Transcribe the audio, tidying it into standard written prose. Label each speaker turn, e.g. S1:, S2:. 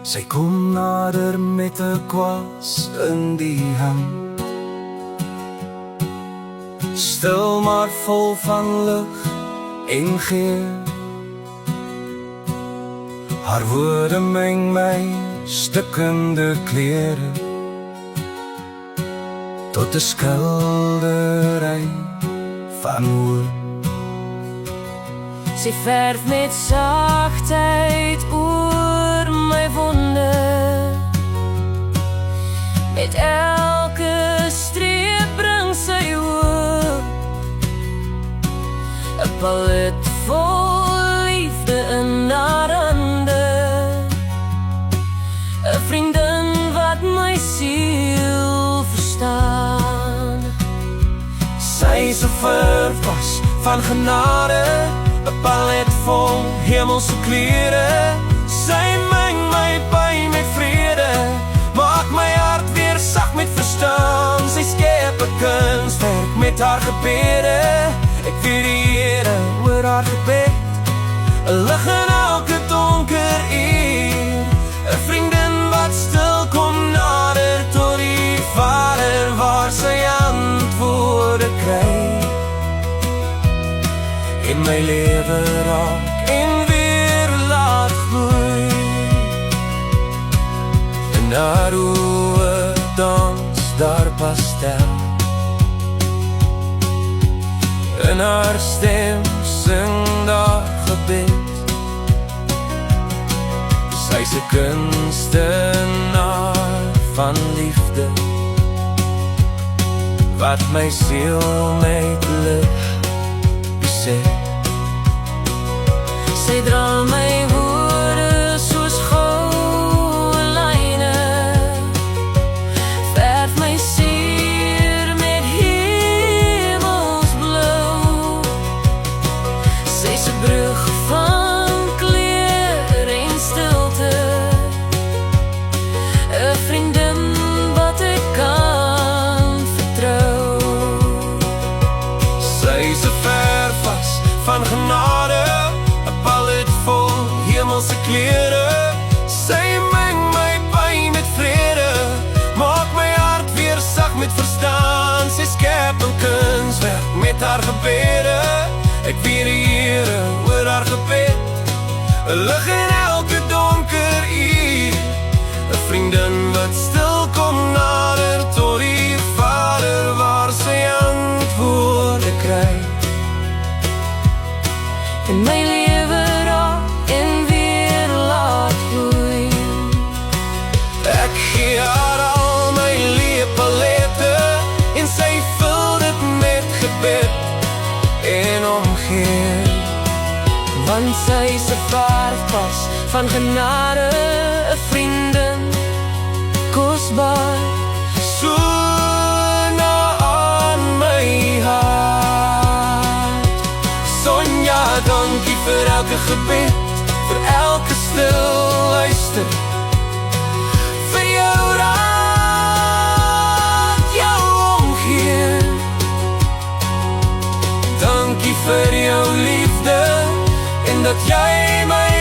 S1: Sy kom nader met 'n kwas in die hand, stil maar vol van lig en geur. Haar woorde meng my stikkende klere tot 'n skildery van hoop.
S2: Sy verf met sagtheid oor my wonde, met elke streep bring sy hoop. 'n palet vol liefde in haar hande, 'n vriendin wat my siel verstaan.
S1: Sy is 'n verfwas van genade, 'n palet vol hemelse kleure. Sy meng my pyn met vrede, maak my hart weer sag met verstaan. Sy skep 'n kunswerk met haar gebede. Ek weet die Here oor haar gebed, 'n lig in elke donker uur, 'n vriendin wat stil kom nader tot die Vader, waar sy antwoorde kry en my lewe raak en weer laat gloei. En haar oë dans daar pastel, en haar stem sing daar gebed. Sy's 'n kunstenaar van liefde, wat my siel met lig beset.
S2: Sy dra my woorde soos goue lyne, verf my sier met hemelsblou. Sy's 'n brug van kleur en stilte, 'n vriendin wat ek kan vertrou.
S1: Sy's 'n verfwas van genade, 'n palet vol hemelse kleure. Sy meng my pyn met vrede, maak my hart weer sag met verstaan. Sy skep 'n kunswerk met haar gebede. Ek weet die Here oor haar gebed, 'n lig in elke donker uur, 'n vriendin wat stil kom nader tot die Vader, waar sy antwoorde kry
S2: En my lewe raak en weer laat gloei.
S1: Ek gee haar al my lepalette, en sy vul dit met gebed en omgee.
S2: Want sy's 'n verfpas van genade, 'n vriendin, kosbaar,
S1: So na aan my hart. Sonja, dankie vir elke gebed, vir elke stil luister, vir jou raad, jou omgee. Dankie vir jou liefde, en dat jy my